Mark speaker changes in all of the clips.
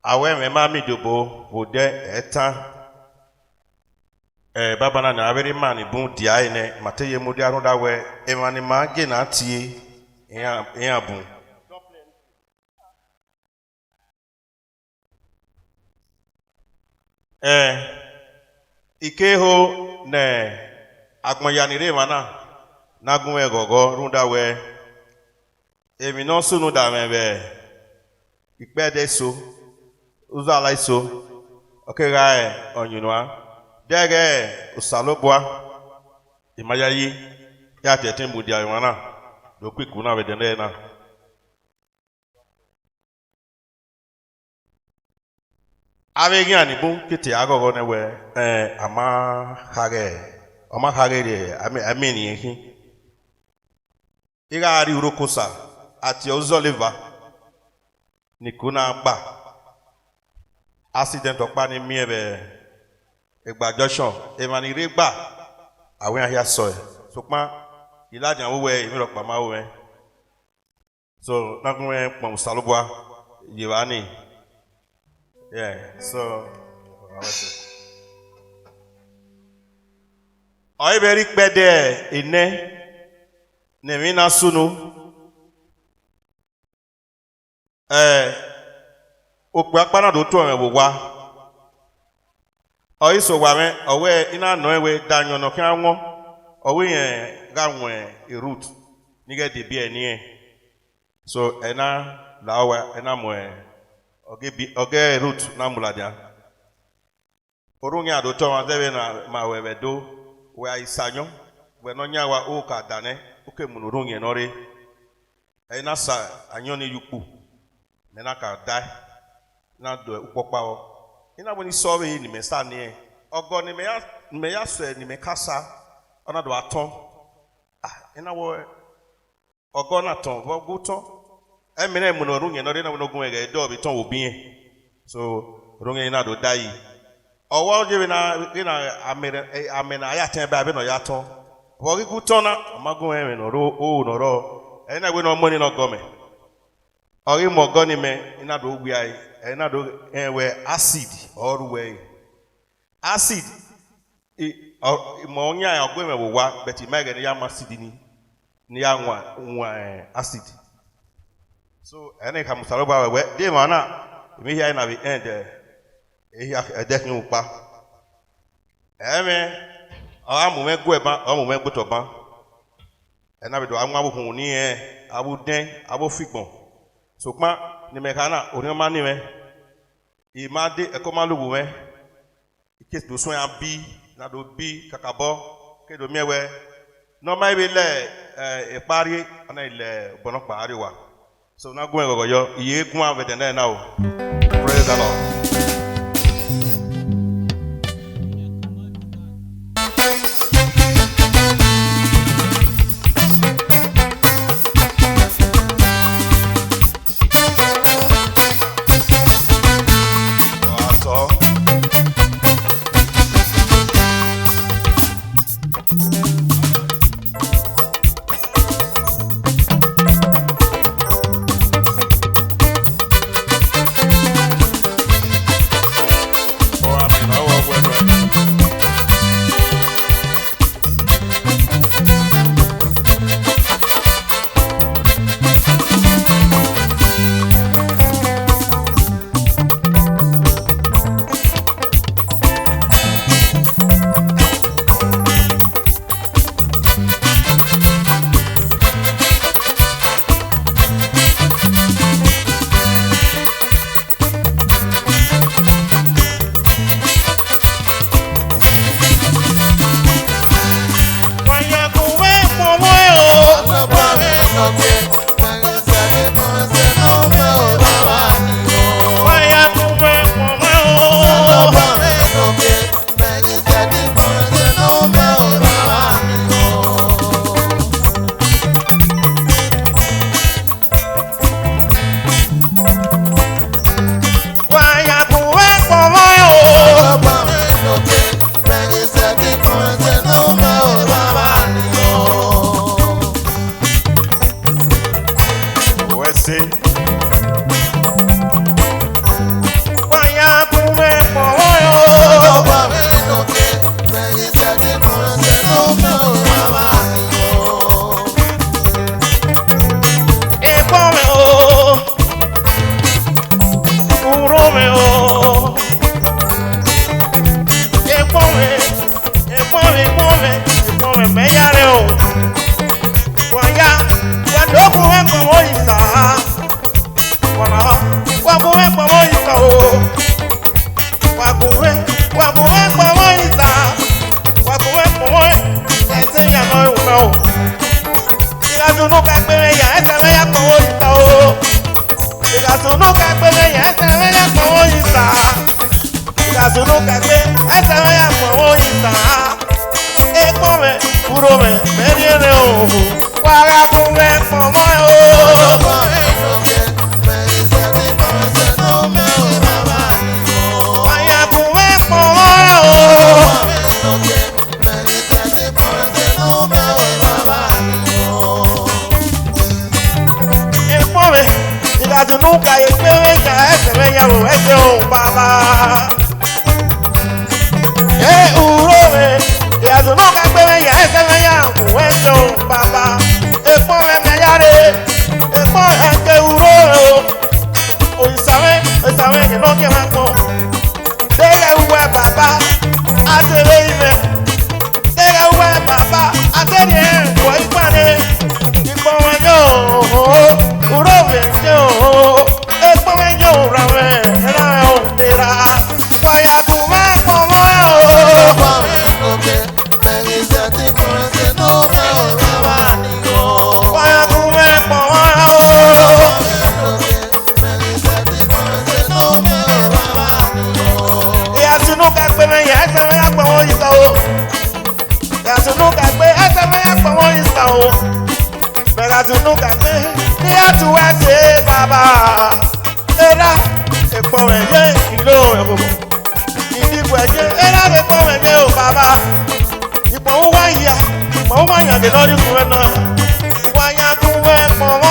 Speaker 1: awe me mami dobo ode eta baba na averi mani bun dia ene mateye mudi arunda we emani ma ge na tie e bun ikeho ne agmonyanire mana nagun egogo runda we emi no sunu da mebe ipede so uzo ala iso okega onyunwa dege usalobwa imayayi ya tete mbudi aywana do kwiku na wedene na avegi ani bu kiti agogo ne we ama hage de ameni ehi iga ari urokosa ati ozoliva nikuna gba accident okpa ni mi ebe egba junction emani re gba awen ahia so sopma ilajan wo we mi ro pa ma wo so nagun pon salobwa yewani so oi beri pede ene ne mi na sunu okpe akpana do to en wo wa oiso wa me owe ina no ewe danyo no kan won owe yen ga won e route ni ge de bi eni so ena lawa ena mo oge route na muladia orun ya do to wa debe na ma wewe do we aisanyo we no nya wa o ka dane o ke mu orun yen no re ena sa anyo ni yupu na ka dai na do upopa o ina woni sowe ni me sa ni ogo ni me ya so ni me kasa ona do aton ina wo ogo na ton wo guton e me na mu no runye no re na wo gun ege do bi ton obi yen so runye na do dai owo je na amena aya ten ba bi no ya ton wo gi guton na magun e me no ro o no ro ina we no mo ni no go me ori mo go ni me ina do wi ai ina do we acid or we acid mo nya ogwe me wo wa but imege ni ya acid ni ya nwa acid so ene ka musaloba we de mana mi here na be end dekin upa eme amu me go eba amu me gboto ban ena be do anwa bohun ni abu den abu figbon so pa ni me kana oni ma ni me imade ekomalugu me ikes do so ya bi na do bi kakabo ke do mewe no ma be le ipari ana ile bono pari wa so na gun gogo yo iye gun avede na o praise the Lord. ese me ya como isa. Caso nunca que ese me ya como isa. Come, puro me viene ojo. Guaga come como yo. Tu nunca y que venga ese me llamo ese un papá. Urome, y a tu nunca que venga ese me llamo ese un papá. Pobre me hallaré, pobre que urome. Hoy sabe que no que manco. Dele un buen papá, hace reírme. Dele un buen papá, hace bien, voy para él. Y como yo, urome yo. Tu nunca te ni a tu ese baba era e pome ye ilo e go ni gwe ye era e pome ye o baba ipo wa ya ke no ri ku na wa ya ku we pomo o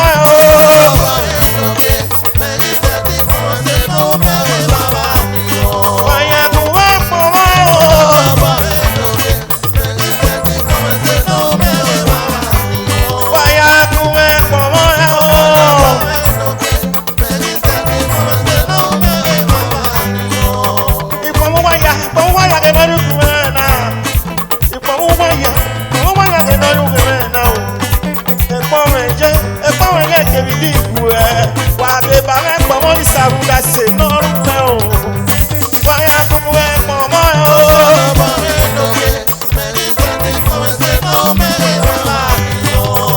Speaker 1: Saruda se no no. Vaya como es como yo.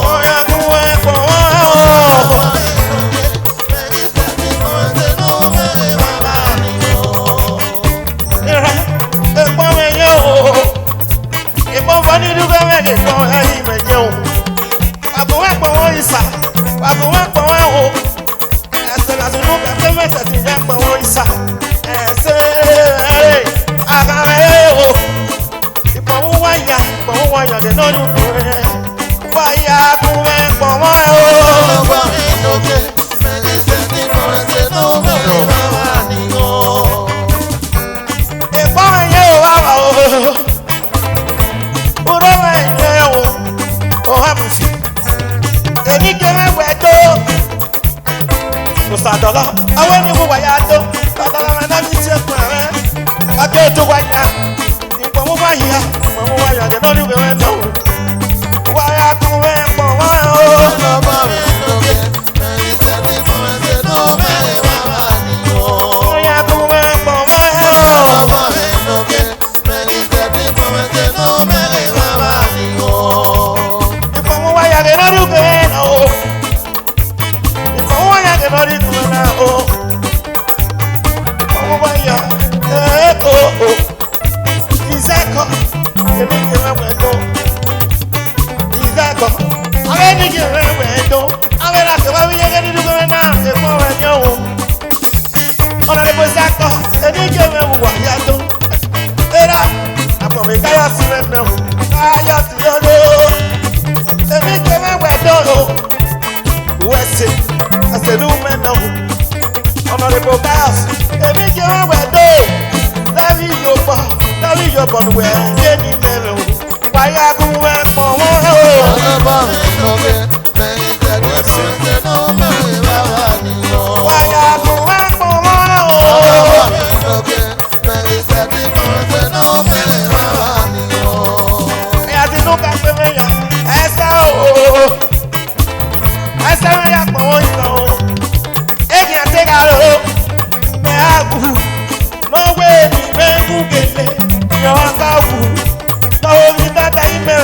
Speaker 1: Vaya como es como yo. Y pongo ni lugar me que yo ahí me llevo. A comer como Isa, a comer como yo. Ese ti ya como Isa, ese agarreo y como guaya que no lo fue, guaya come como yo. Y como yo baba puro me llevo, ojamos, tení que me hueto. Sadala, awe ni buwa ya do, sadala mana mi se kwa me, ake to wanya, ipo mu wa ya de no ni we do, wa ya ku we mo wa o, no ba me no ke, me se ti mo se no me wa ni o, wa ya ku we mo wa o, no ba me no ke, me se ti mo se no me wa ni o, ipo mu wa ya de no ni we do. Honorable Gas, every year we do. Love your but where any mellow. Why are you went for one? Why are you went for No way, me, me,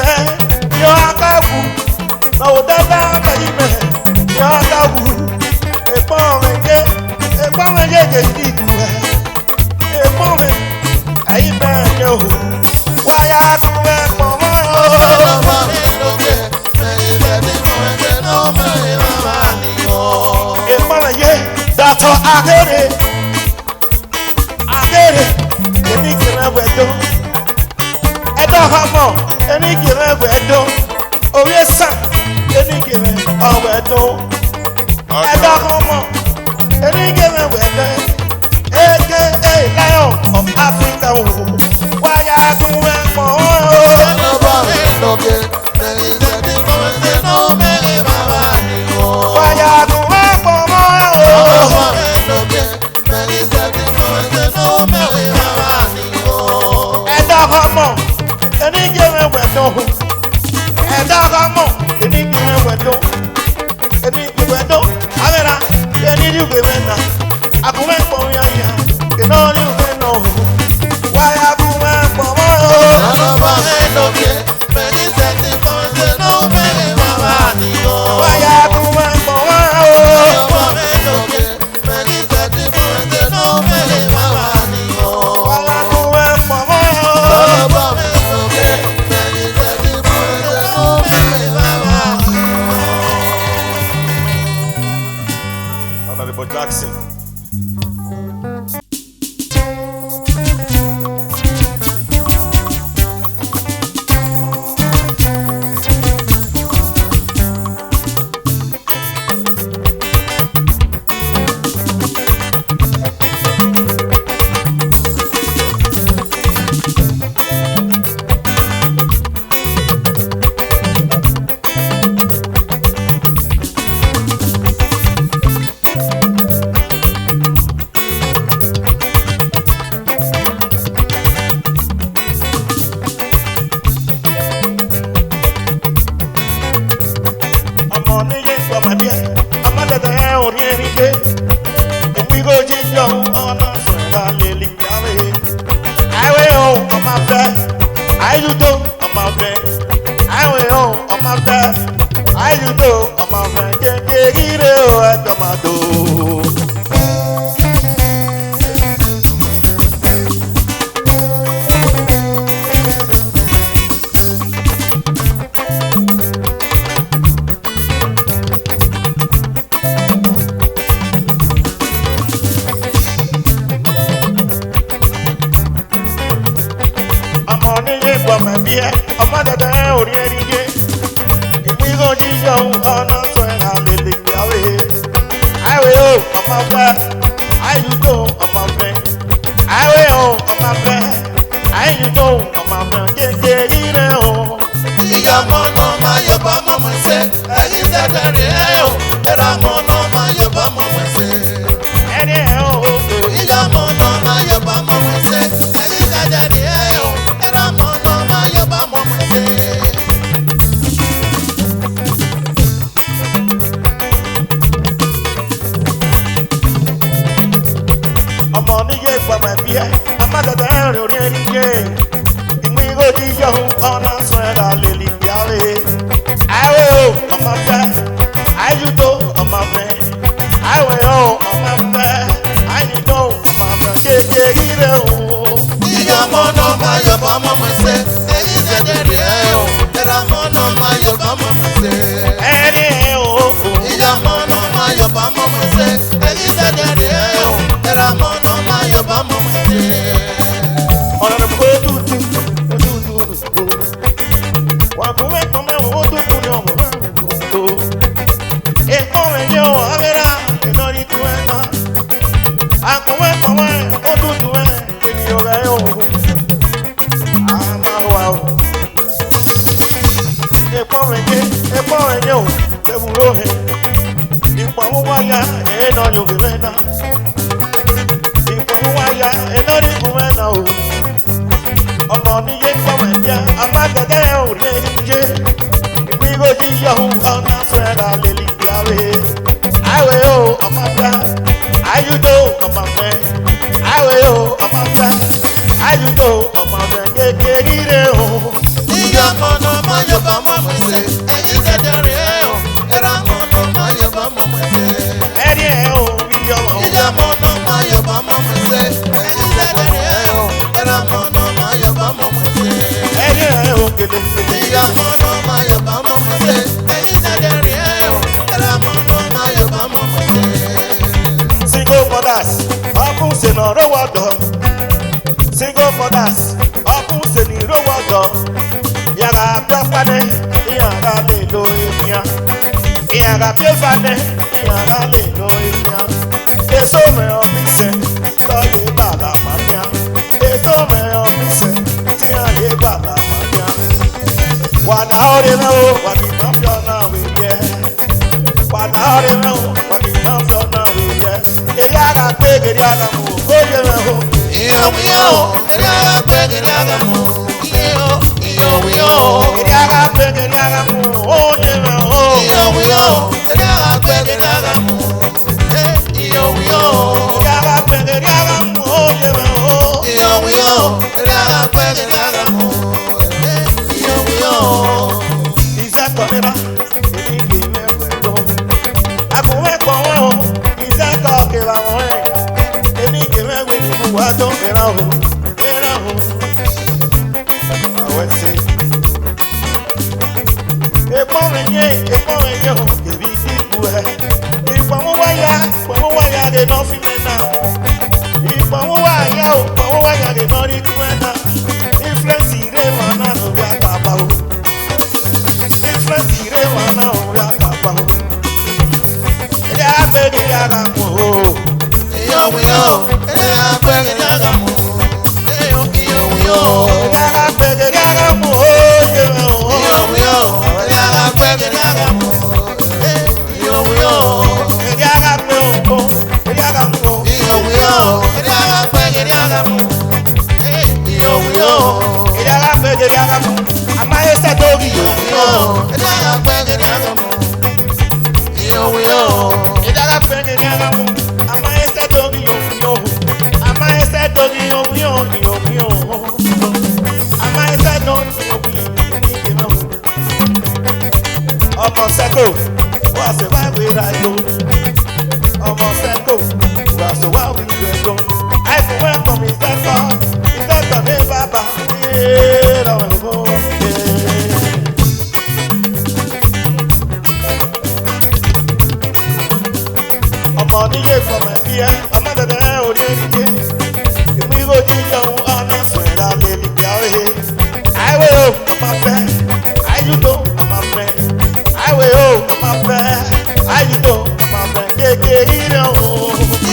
Speaker 1: wọ́dọ̀. Single mothers, ọkùn sèlì ró wọ́dọ̀. Yàrá dọ́pàdé, ìyàrá lè lo ènìyàn. Ìyàrá bí ó fàdé, ìyàrá lè lo ènìyàn. Èso mẹ́ọ̀ bí sẹ́, lọ́yẹ̀ bàbá màmíà. Èso mẹ́ọ̀ bí sẹ́, tí àyè bàbá màmíà. Wàdà ọ̀rẹ́ náà ó, wàdì máa fi ọ̀nà àwẹ̀ yẹ. Wàdà ọ̀rẹ́ náà ó, wàdì máa fi ọ̀nà àwẹ̀ yẹ. Èyí àgà pé gèrè àgà mú, ó yẹ rẹ̀ ó.
Speaker 2: Iyo, èyí àgà pé gèrè àgà mú. Iyo,
Speaker 1: Èyí àgà pé gèrè àgà mú, ó yẹ rẹ̀ ó.
Speaker 2: iyo, èyí àgà pé gèrè àgà mú. Iyo,
Speaker 1: Èyí àgà pé gèrè àgà mú, ó yẹ rẹ̀ ó.
Speaker 2: iyo, èyí àgà pé gèrè àgà mú. Iyo.
Speaker 1: Iṣẹ́ kọ̀míra, èmi kì í mẹ́wẹ̀ẹ́ lọ. Àkùnwé kan wọ́n o, iṣẹ́ kọ̀ kìlà wọ́n ẹ̀. Èmi kì í mẹ́wẹ̀ẹ́ nínú wa tó fẹ́ràn o, fẹ́ràn o. Àwẹ̀ sí. Èpọ̀ mi yé o, èmi kì í kú ẹ̀. Ìpọ̀nwó wáyà lè ná fi mẹ́ náà. Ìpọ̀nwó wáyà lè ná rí kú ẹ̀ náà. Influence ìrè wọn náà ló bí àpapà o. Influence ìrè wọn náà ló bí àpapà o. Ẹ̀dá abẹ́rẹ́ yàrá mú o.
Speaker 2: Iyo, èyí àgà pé gèrè àgà mú. Iyo.
Speaker 1: Ẹ̀dá abẹ́rẹ́ yàrá mú o. Yẹ mẹ́ o.
Speaker 2: Iyo, èyí àgà pé gèrè àgà mú. Iyo.
Speaker 1: Ẹ̀dá abẹ́ o. Ẹ̀dá abẹ́ mú o.
Speaker 2: Iyo, èyí àgà pé gèrè àgà mú. Iyo.
Speaker 1: Ẹ̀dá abẹ́rẹ́ yàrá mú. Àmáyé sẹ́dọ̀rì o.
Speaker 2: Èyí àgà pé gèrè àgà mú. Iyo.
Speaker 1: Ẹ̀dá abẹ́rẹ́ yàrá mú. Àmáyé sẹ́dọ̀rì o. Àmáyé sẹ́dọ̀rì o. Àmáyé sẹ́dọ̀rì o. Ọmọ sẹ́kò, wọ́n ṣe wá ìwé ra ìlú. Ọmọ sẹ́kò, wọ́n ṣe wá ìwé ra ìlú. Àìsàn wẹ́kọ̀ mi sẹ́kọ̀ ní bàbá mi lọ́wọ́ ìwọ. Ọmọ níyè fọmọ bí ẹ, ọmọ dẹ̀dẹ̀ òde níyè. Ìmú ìgò jíjọ ohun ọ̀nà sùn ẹ̀dá lè lè bí ọ̀rẹ́. Àìwé o, ọmọ fẹ́, àìjútó, ọmọ fẹ́. Àìwé o, ọmọ fẹ́, àìjútó, ọmọ fẹ́. Kékeré rẹ̀ o.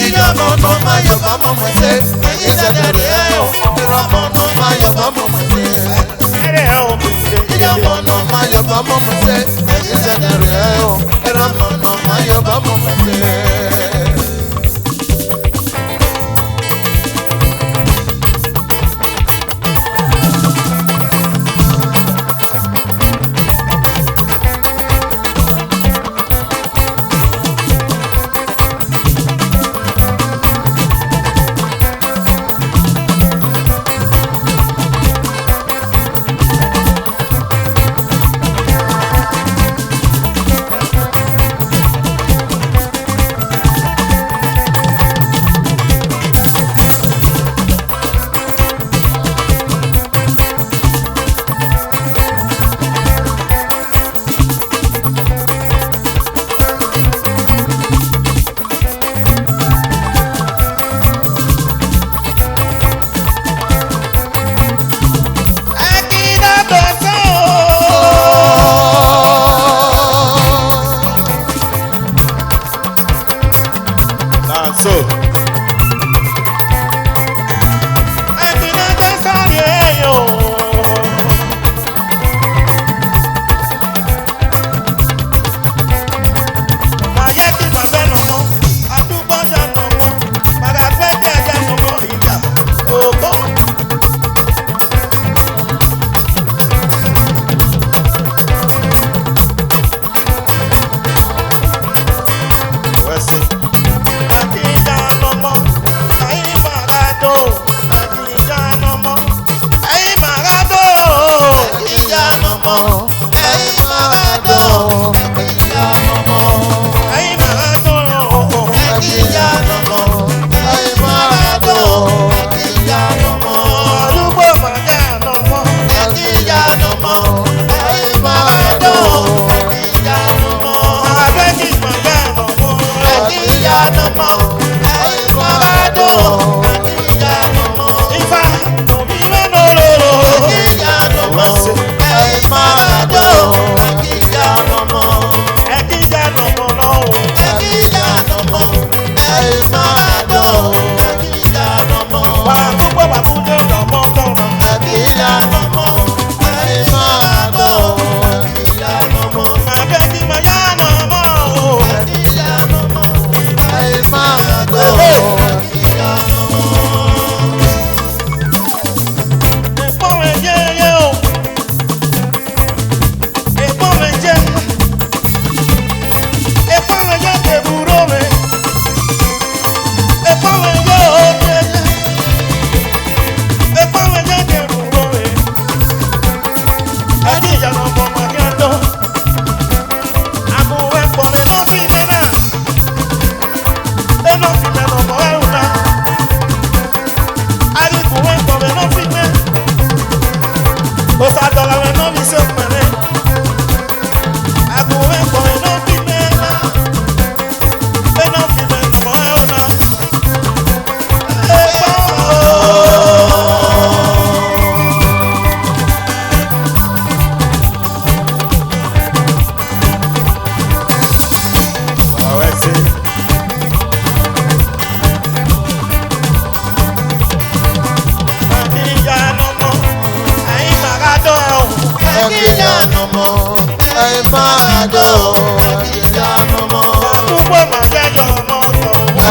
Speaker 2: Iyo mono mayo vamos mwese. Èyí sẹ́dẹ̀ rẹ̀ o. Iyo mono mayo vamos mwese.
Speaker 1: Ẹ̀rẹ̀ o,
Speaker 2: Iyo mono mayo vamos mwese. Èyí sẹ́dẹ̀ rẹ̀ o. Iyo mono mayo vamos mwese.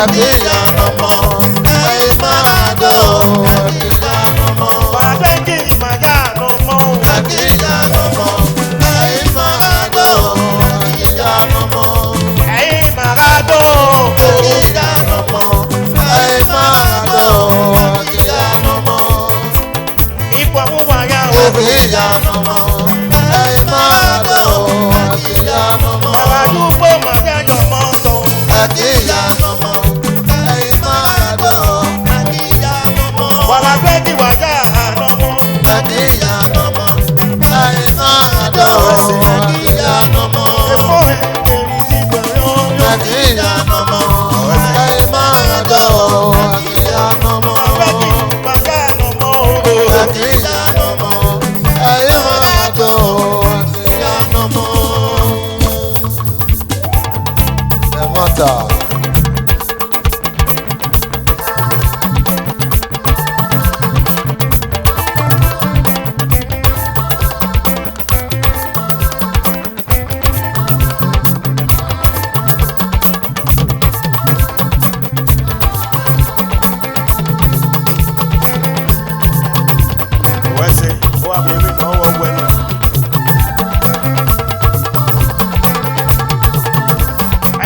Speaker 2: Akiya nomo, ai mado. Akiya nomo,
Speaker 1: Pàdéjì màjá ló mọ́.
Speaker 2: akiya nomo, ai mado. Akiya nomo,
Speaker 1: Ẹ̀yin màrádó.
Speaker 2: akiya nomo, ai mado. Akiya nomo,
Speaker 1: Ipò àmúwáyá o.
Speaker 2: akiya nomo, ai mado. Akiya nomo,
Speaker 1: Àràdúgbò màjá jọ mọ́ tó.
Speaker 2: akiya nomo, ai mado. Akiya nomo.
Speaker 1: Pàdéjì wàjá àná mọ́.
Speaker 2: Akiya nomo, ai mado. Akiya nomo,
Speaker 1: Èfó ẹ̀ èrì ti gbẹ̀rẹ̀ oyún.
Speaker 2: akiya nomo, ai mado. Akiya nomo,
Speaker 1: Pàdéjì màjá ló mọ́ o.
Speaker 2: akiya nomo, ai mado. Akiya nomo. Emata.
Speaker 1: Wẹ́sẹ̀ ó wà bẹ̀rẹ̀ náà wọ̀ wẹ́nu.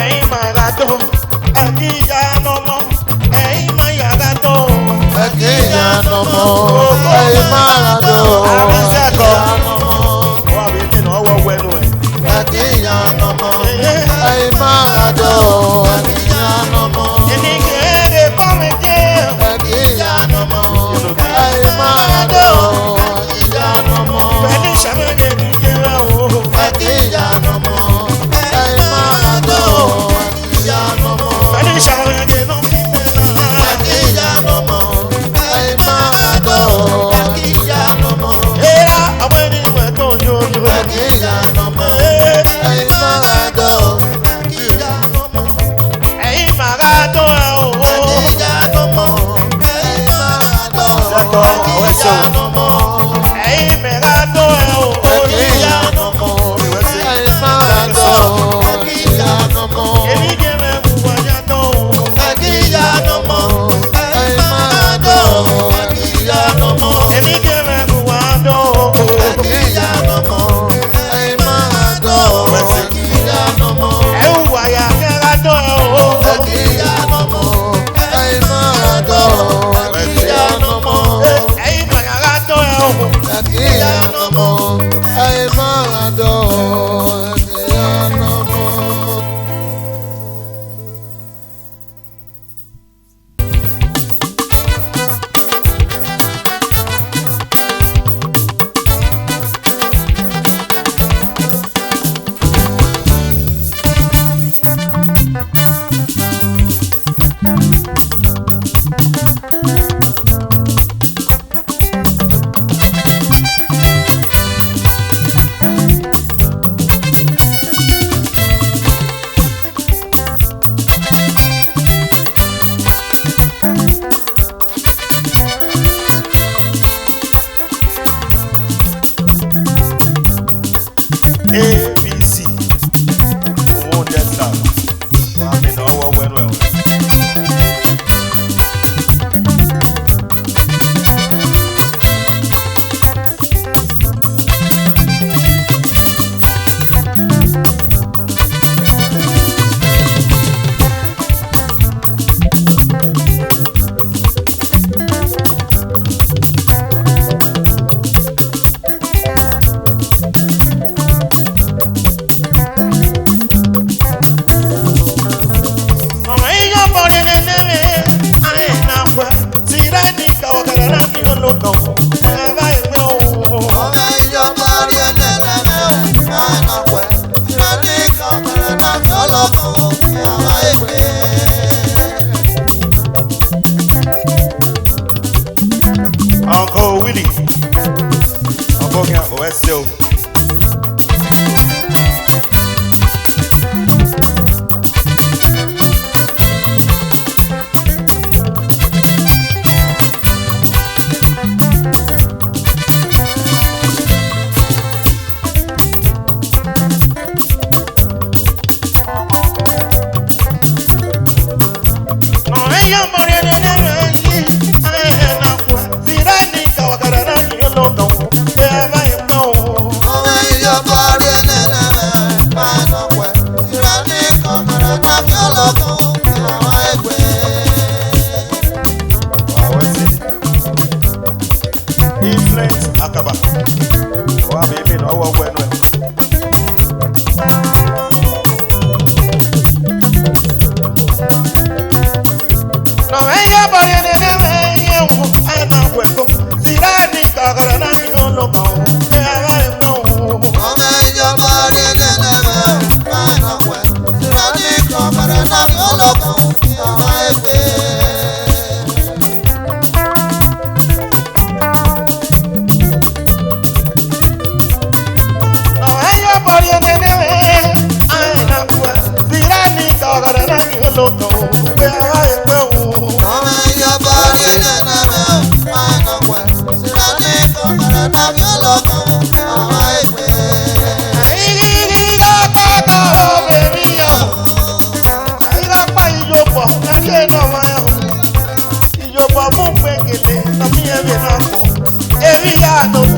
Speaker 1: Ẹ̀yin màrádó. Ẹ̀kíyà ló mọ́. Ẹ̀yin màyàrádó.
Speaker 2: Akiya nomo, ai mado. Akiya nomo,
Speaker 1: Ó wà bẹ̀rẹ̀ náà wọ̀ wẹ́nu ẹ̀.
Speaker 2: akiya nomo, ai mado. Akiya nomo,
Speaker 1: Èmi kéré bọ́ mi jẹ́.
Speaker 2: akiya nomo, ai mado. Akiya nomo,
Speaker 1: Pẹ̀lú ìṣàmúlẹ̀ mi jẹ́ rẹ̀ o.
Speaker 2: akiya nomo, ai mado. Akiya nomo,
Speaker 1: Pẹ̀lú ìṣàmúlẹ̀ ló fi mẹ́ta.
Speaker 2: akiya nomo, ai mado. Akiya nomo,
Speaker 1: Era ọmọ ènìyàn tó yóyó.
Speaker 2: akiya nomo, ai mado. Akiya nomo.
Speaker 1: Ẹ̀yin màrádó ẹ̀ o.
Speaker 2: Akiya nomo, ai mado. Akiya nomo,
Speaker 1: Ẹ̀yin màrádó ẹ̀ o.
Speaker 2: akiya nomo, ai mado. Akiya nomo,
Speaker 1: Èmi kéré mú wáyà tó.
Speaker 2: akiya nomo, ai mado. Akiya nomo,
Speaker 1: Èmi kéré mú wáyà tó.
Speaker 2: akiya nomo, ai mado. Akiya nomo,
Speaker 1: Ẹ ń wáyà kẹ́rà tó ẹ̀ o.
Speaker 2: akiya nomo, ai mado. Akiya nomo.
Speaker 1: Ẹ̀yin màyàrá tó ẹ̀ o.
Speaker 2: Akiya nomo, ai mado. Akiya nomo.
Speaker 1: ABC. Òun jẹ́ sá. Wà á mi náà wọ̀ wẹ́nu ẹ̀ o.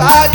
Speaker 3: I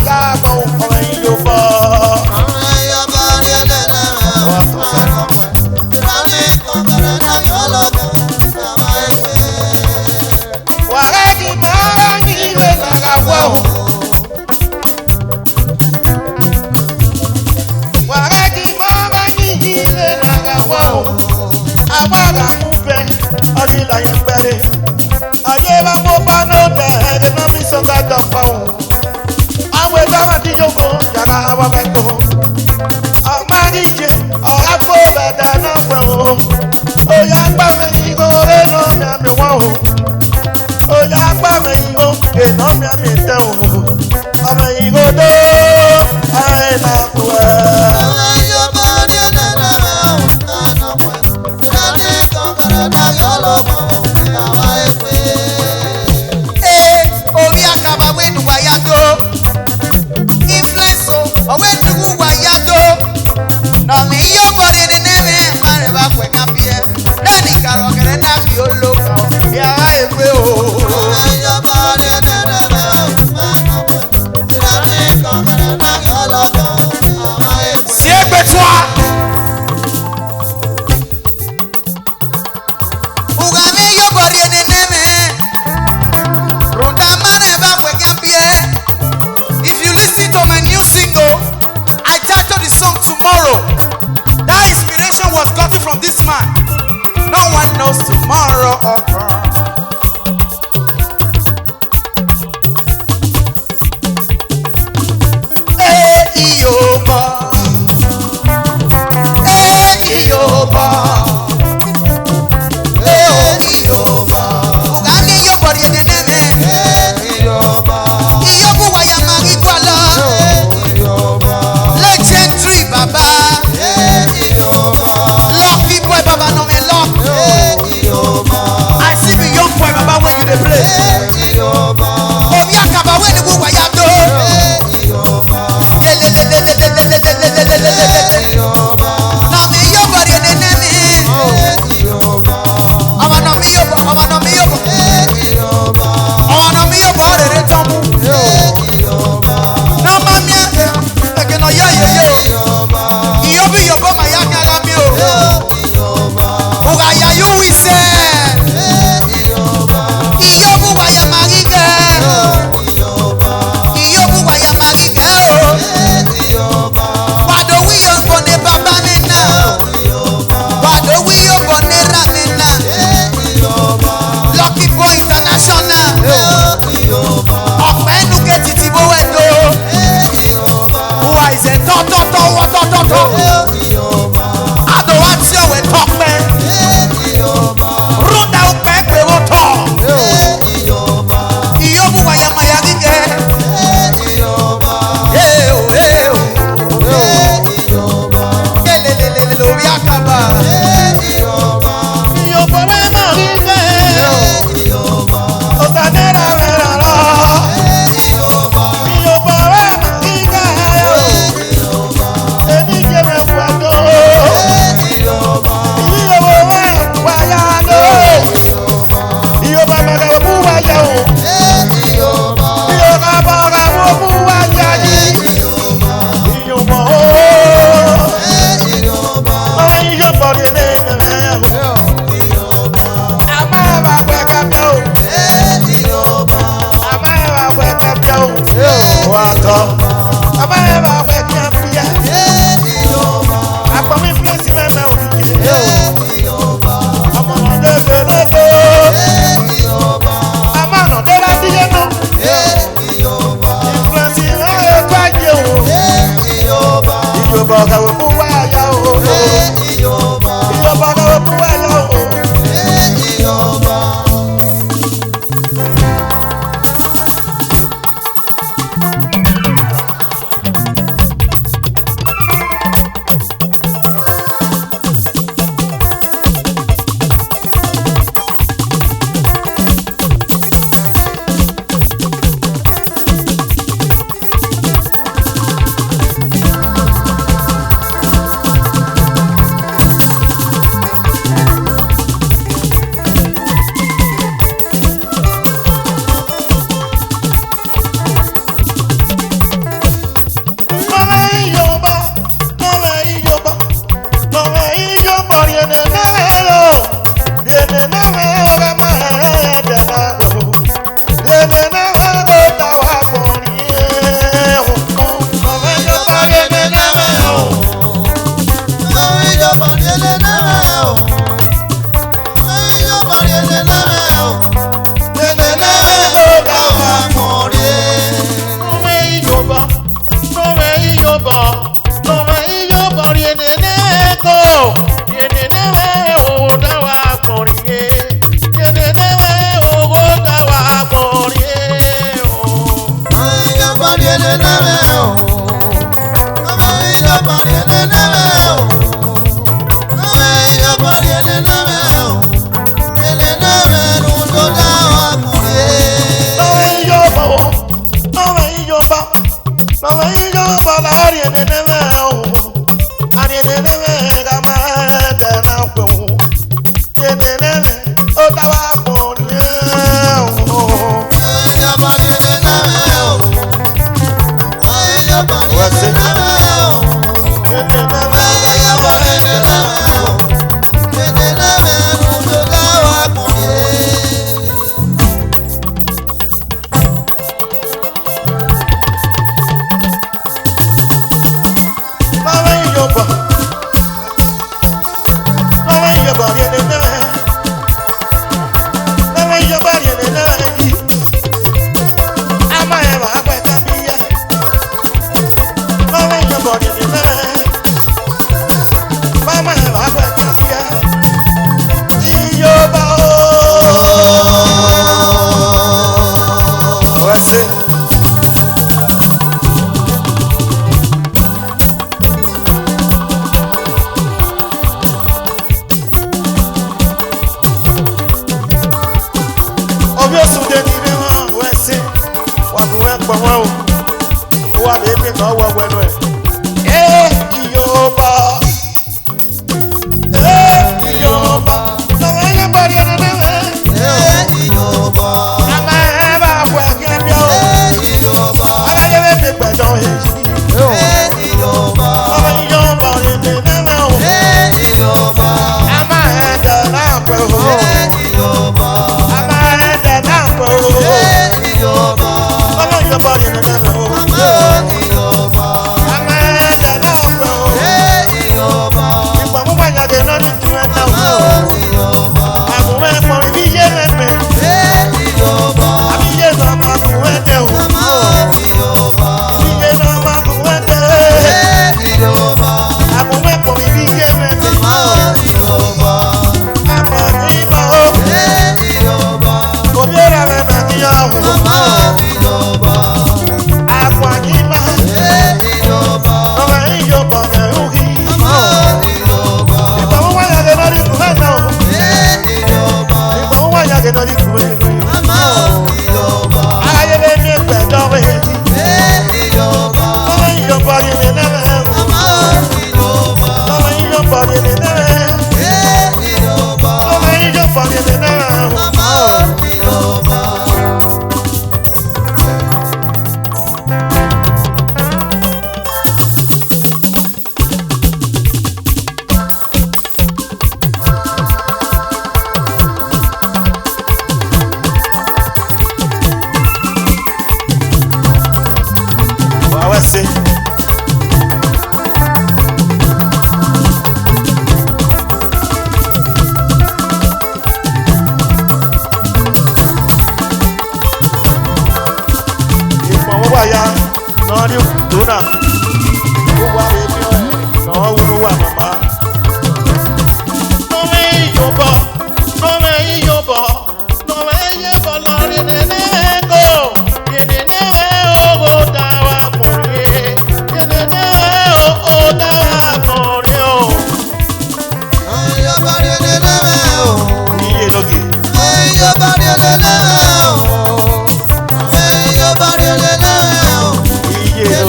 Speaker 2: Iye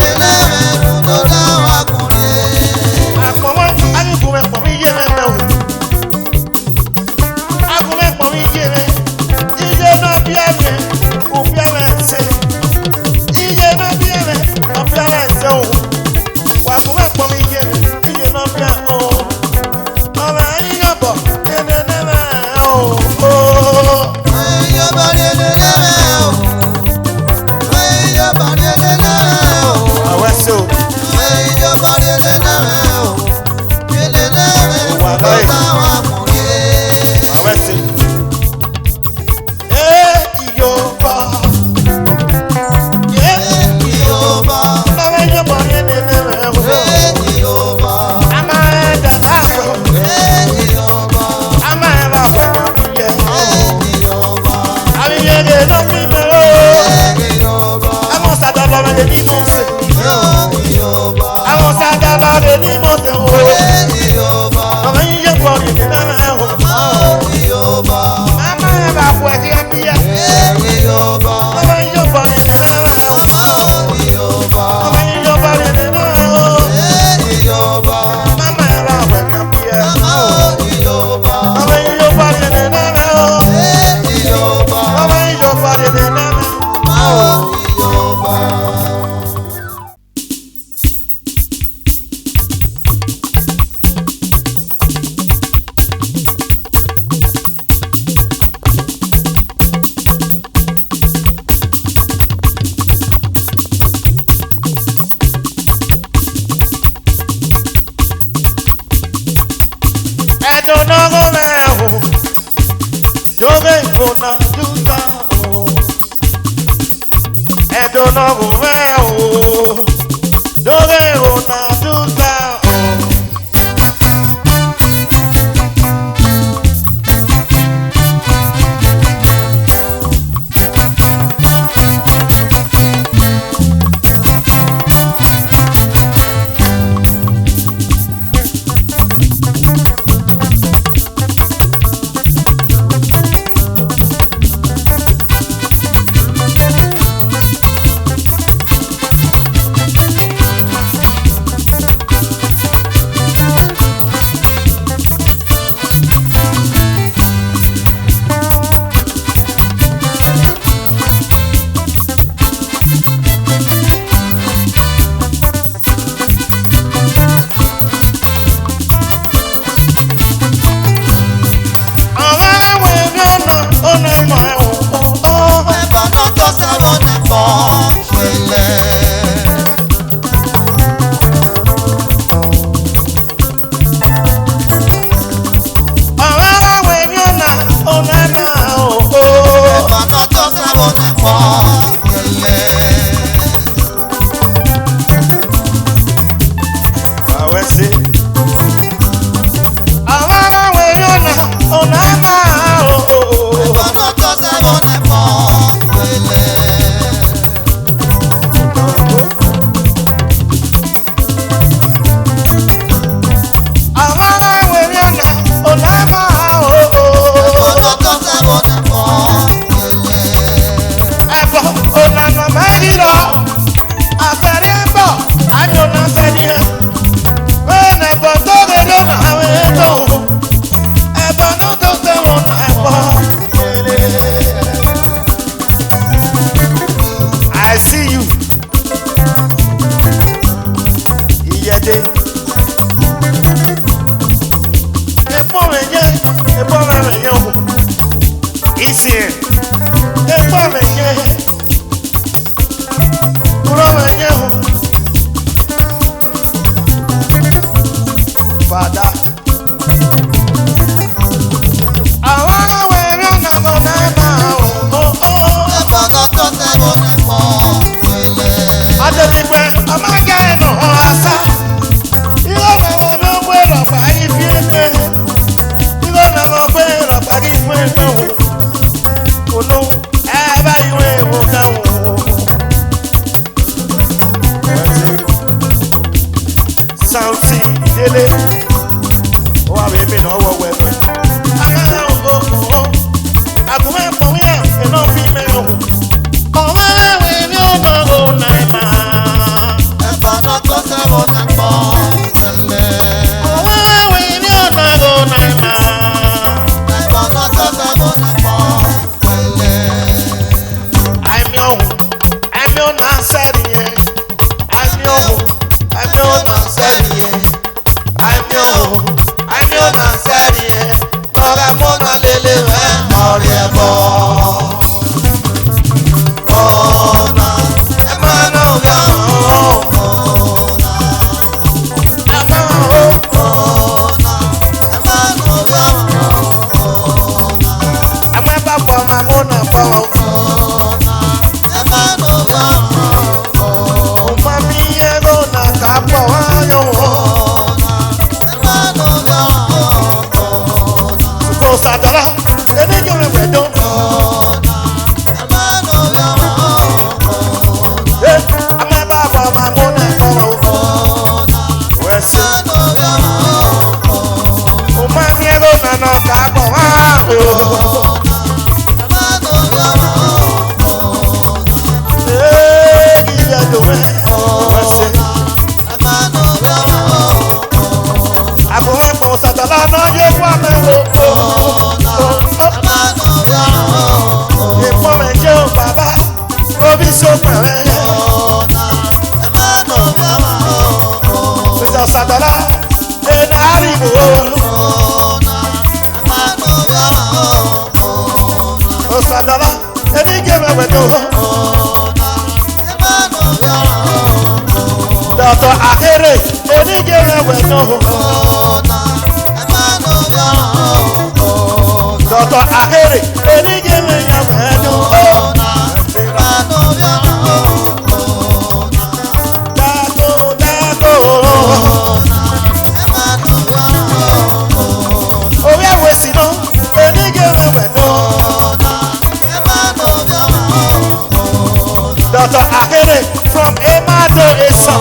Speaker 3: Dr. Akere from Emado Eso.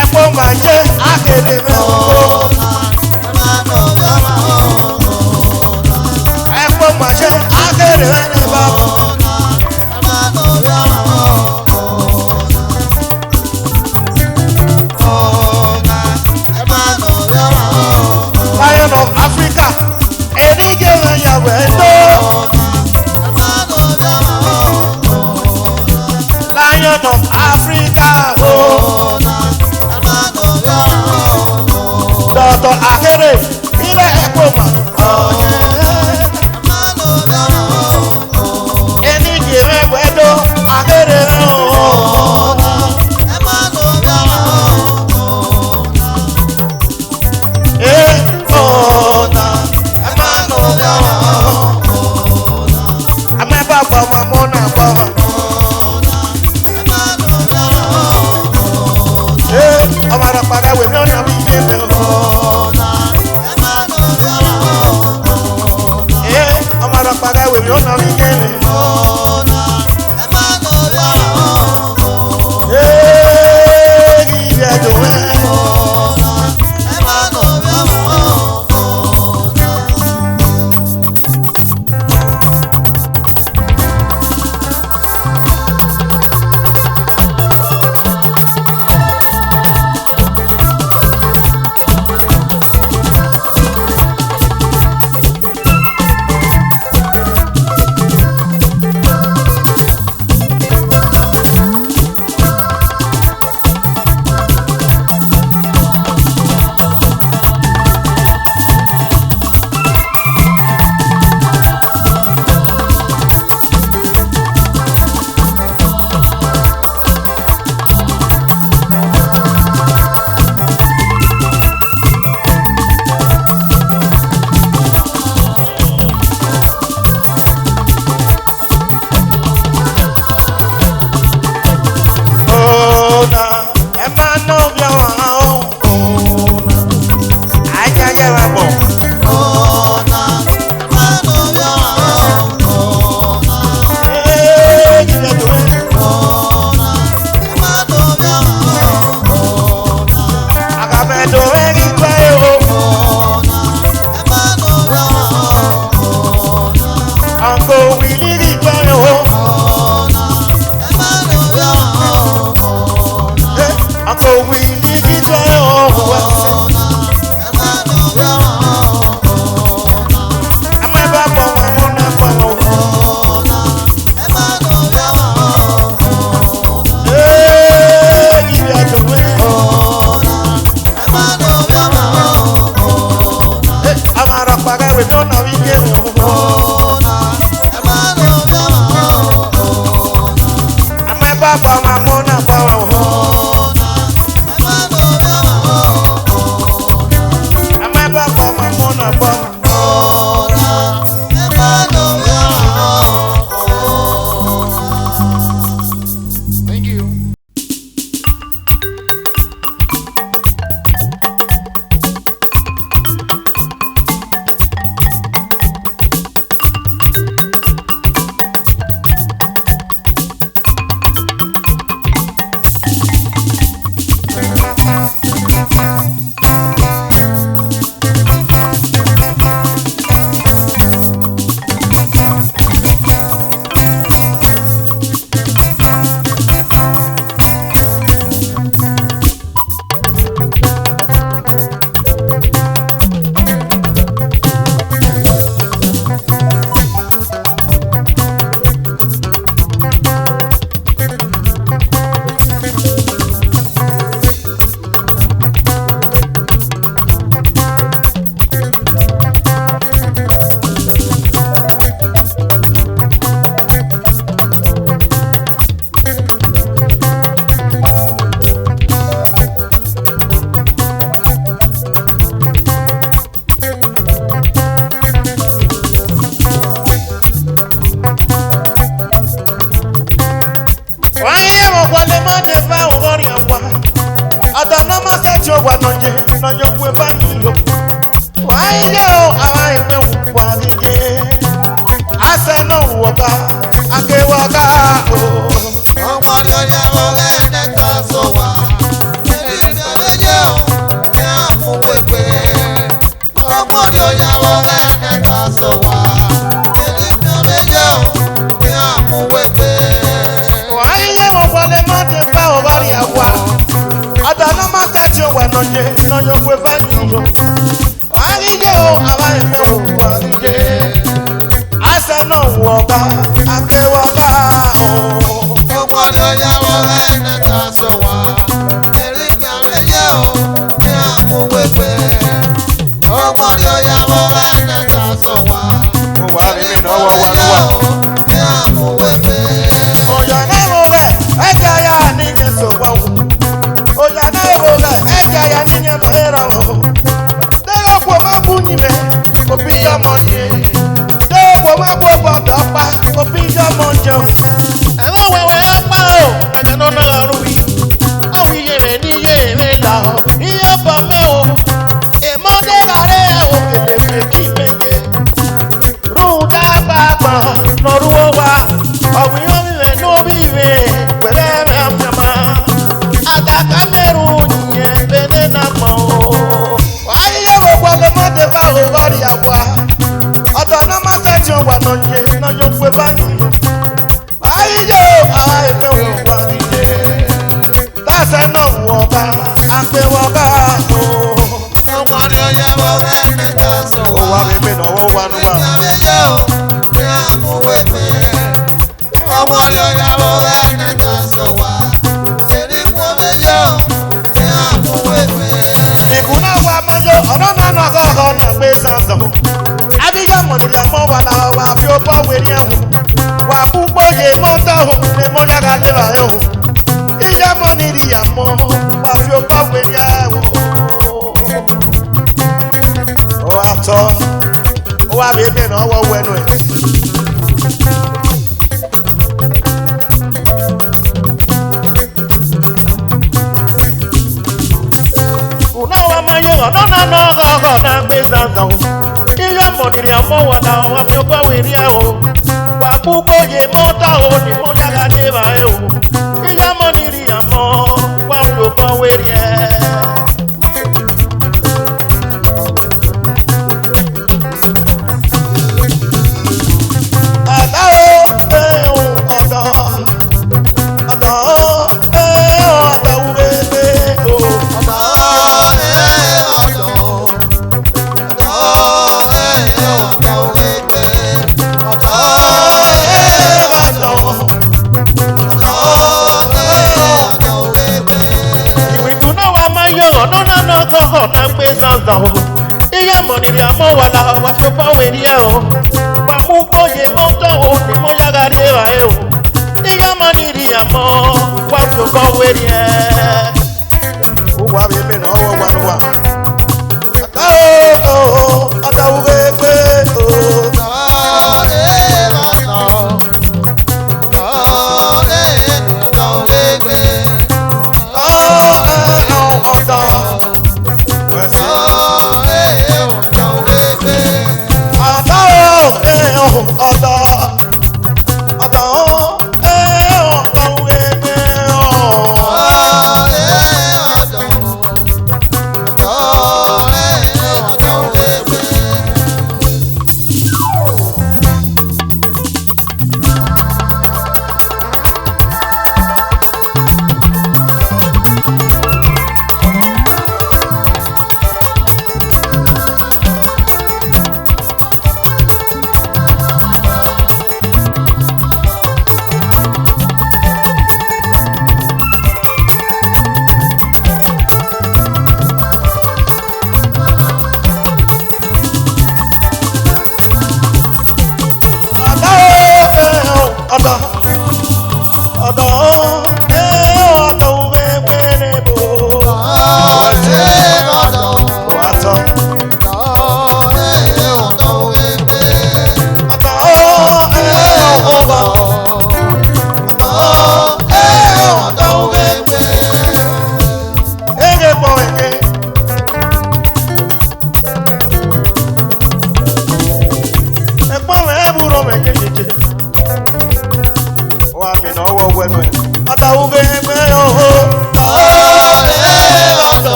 Speaker 3: Ẹ̀pọ̀ máa jẹ́ Akere mẹ́kọ̀ọ́. Ẹ̀pọ̀ máa jẹ́ Akere mẹ́kọ̀ọ́. Lion of Africa, any girl in your window. Lion of Africa, oh. Dr. Akere, ilé ẹ̀kọ́ mà. Any girl in your window, Akere, oh. wọ̀ká akéwọ̀ká o.
Speaker 2: ọmọdé yàwó ẹ̀ẹ́dẹ́ta sọ wá ẹ̀ẹ́dẹ́gbẹ̀rẹ́jẹ́ o ní àmúwẹ̀pẹ̀ ọmọdé yàwó ẹ̀ẹ́dẹ́ta sọ wá ẹ̀ẹ́dẹ́gbẹ̀rẹ́jẹ́ o ní àmúwẹ̀pẹ̀.
Speaker 3: wàá yẹ wọn fọlẹ́ má ti bá ọ̀rọ̀ rí àwa ọ̀dọ̀ náà má tẹ̀sí òwò ẹ̀nọ́jẹ́ lọ́yọ̀ pé fẹ́ nìyó. wàá rí jẹ́ o àwa ẹ̀fẹ́ wò wá rí jẹ́ àṣẹ náà wọ̀ ọ̀gá akéwọ̀ká o.
Speaker 2: ọmọdé yàwó ẹ̀ẹ́dẹ́ta sọ wá ẹ̀ẹ́dẹ́gbẹ̀rẹ́jẹ́ o ní àmúwẹ̀pẹ̀ ọmọdé yàwó ẹ̀ẹ́dẹ́ta sọ wá
Speaker 3: mo wà nínú ìnáwó wa ló wà.
Speaker 2: ní àmúwẹ̀pẹ̀.
Speaker 3: òyà náà wò rẹ̀ ẹ̀jẹ̀ ya níyẹn sọ̀wọ́ wò. òyà náà wò rẹ̀ ẹ̀jẹ̀ ya níyẹn mọ̀ ẹ̀rọ wò. dẹ́gbẹ̀pọ̀ máa bú nyìmẹ̀ òbí yọmọ yẹ. dẹ́gbẹ̀pọ̀ máa bú ọgbọ̀dọ̀ pa òbí yọmọ jẹun. ẹ̀rọ wẹ̀wẹ̀ ẹ̀ pa o ẹ̀jẹ̀ náà náà rú yìí. àwọn iye rẹ̀ ní iye rẹ̀ là ọ́ iye bọ̀ mẹ́ o. èmọ́dé rárẹ̀ ẹ̀wọ̀n kèlè fè kí mẹ́gbẹ́. rúdà gbàgbọ́ lọ́rùwọ́ wa ọ̀gbìn orílẹ̀ lóbi rẹ̀ pẹ̀lẹ́ rẹ̀ mọ̀mọ́. àdàkà mẹ́rù yẹn bẹ́ẹ̀ náà mọ̀ o. wàá yẹ gbogbo ọlọ́mọdé bá òwò rí àwa ọ̀dọ̀ náà má tẹ̀sí ọ̀wà náà yẹ náà yóò pé báyìí. wàá yẹ àwa ẹ̀fẹ́ wò wá rí jẹ́ táṣẹ náà wọ̀ ọ̀gá àpéwọ̀gá o.
Speaker 2: ọmọdé yàwó ẹ̀ẹ́dẹ́ta sọ
Speaker 3: ó wá
Speaker 2: wá
Speaker 3: rí mi náà wọ́n wá ní wá.
Speaker 2: ẹ̀ẹ́dẹ́gbẹ̀rẹ́jẹ́ o ní àmúwẹ̀pẹ̀ ọmọdé yàwó ẹ̀ẹ́dẹ́ta sọ wá ẹ̀ẹ́dẹ́gbẹ̀rẹ́jẹ́ o ní àmúwẹ̀pẹ̀.
Speaker 3: ìkùnà wa mẹ́jọ ọ̀rọ̀ náà náà kọ́ ọ̀họ́ náà gbé sàǹsàn. abíyá mọ̀nìlẹ̀ àmọ́ wà láwọ̀ wà fi ó bọ́ wẹ̀rí ẹ̀hún. wà púpọ̀ yé mọ́tò hù ní mo yára lé wa ẹ̀hún. ìyá mọ̀nìlẹ̀ àmọ́ wà fi ó bọ́ wẹ̀rí ẹ̀hún. ó wá tọ́ ó wá rí mi náà wọ́ wẹ́nu ẹ̀. ìkùnà wa mẹ́jọ ọ̀rọ̀ náà náà kọ́ ọ̀họ́ náà gbé sàǹsàn. ìyá mọ̀nìlẹ̀ àmọ́ wà láwọ̀ wà fi ó bọ́ wẹ̀rí ẹ̀hún. wà púpọ̀ yé mọ́tò hù ní mo yára lé wa ẹ̀hún. ìyá mọ̀nìlẹ̀ àmọ́ wà fi ó bọ́ wẹ̀rí ẹ̀. Iye mọ̀nìrì àmọ́ wà láwọ̀ wá fi bọ́ wẹ̀rí ẹ̀ o. Wà mú gbóyè mọ́tò o ní mo yára rí ẹ̀wà ẹ̀ o. Iye mọ̀nìrì àmọ́ wá fi bọ́ wẹ̀rí ẹ̀. Ó wà rí mi náà wọ́n wà lọ́wọ́. Àtàwọn ẹgbẹ́ o.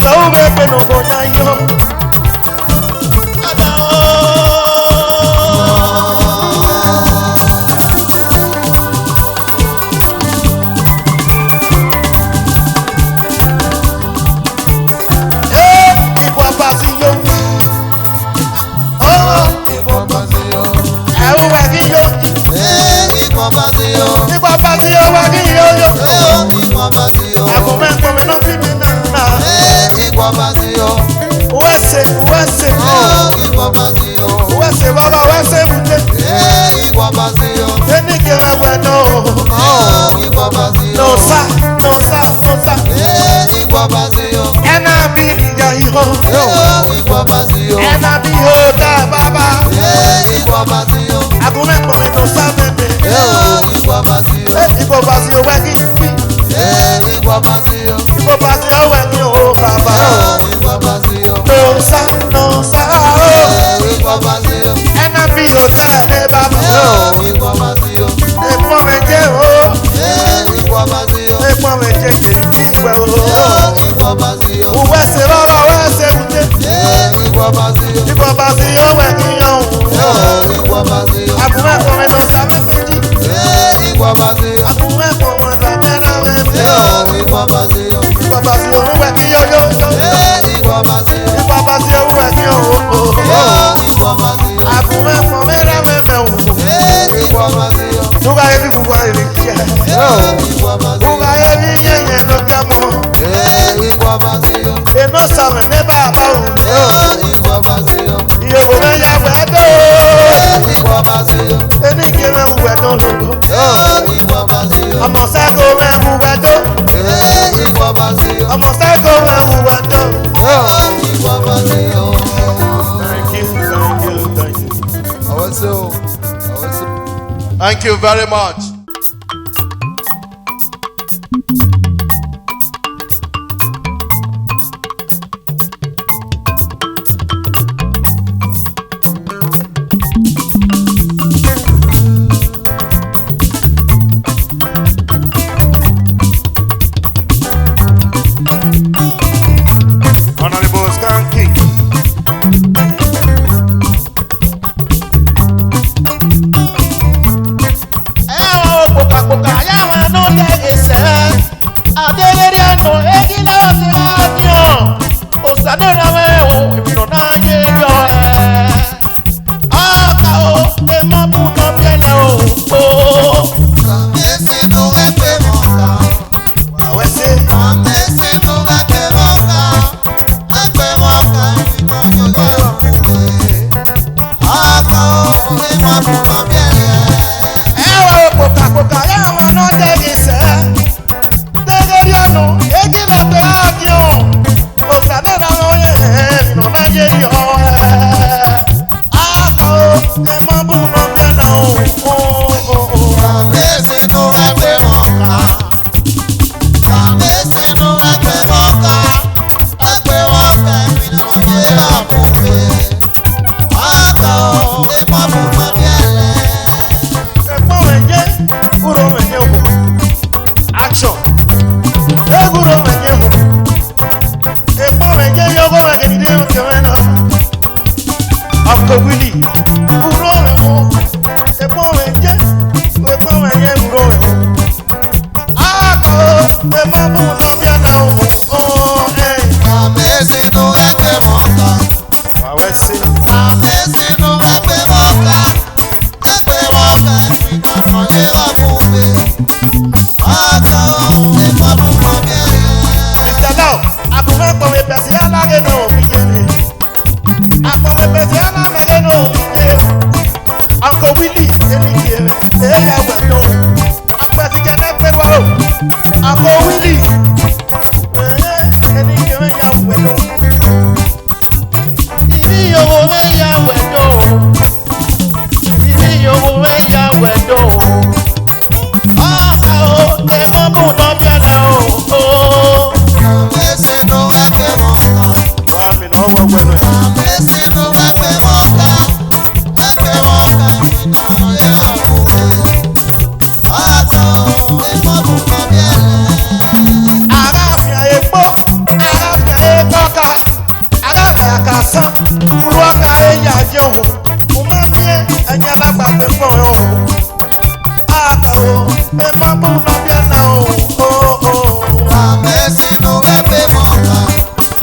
Speaker 3: no be no go ya yo. Wese baba wese bute. Eni kira bueno. No sa. Ena bi ya hijo. Ena bi hoda baba. Agume come no sa bebe. Iko basio weki. Iko basio weki oh baba. No sa. Ena bi hoda de baba. Epo meje oh. Epo meje igwe oh. Uwese baba wese bute. Iko basio weki yo. Agume come no sa bebe. Agume come da mera bebe. Iko basio weki yo. Iko basio weki yo. Agume come da bebe. Tuga ebi buwa ebi kia. Tuga ebi yenye no kiamo. Eno same ne baba o. Iye go meya wedo. Eni kire wedo logo. Ọmọ sẹ́kọ̀ mẹ́wù wedo. Ọmọ sẹ́kọ̀ mẹ́wù wedo.
Speaker 2: Thank you very much.
Speaker 1: Honorable Skanky.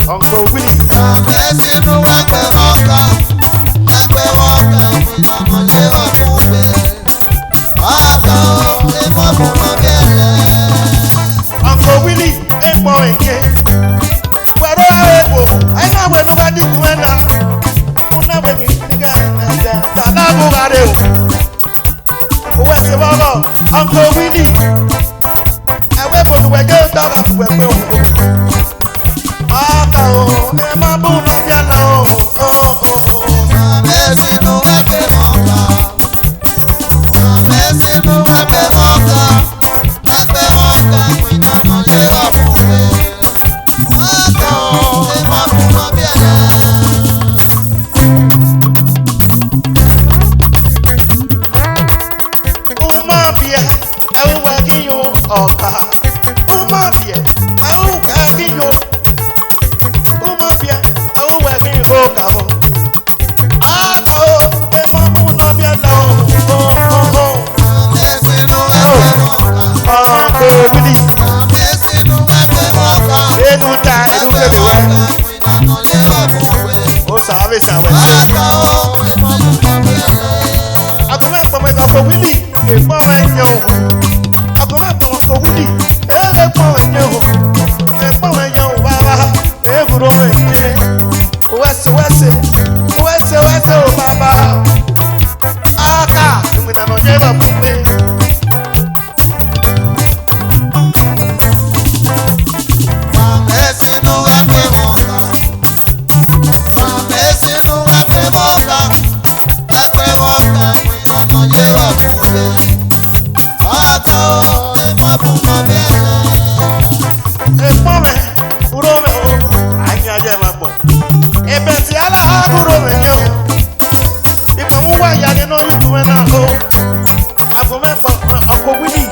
Speaker 3: Uncle Willie. Uncle Willie, Uncle Willie, I went for the way to talk of Uncle Willie,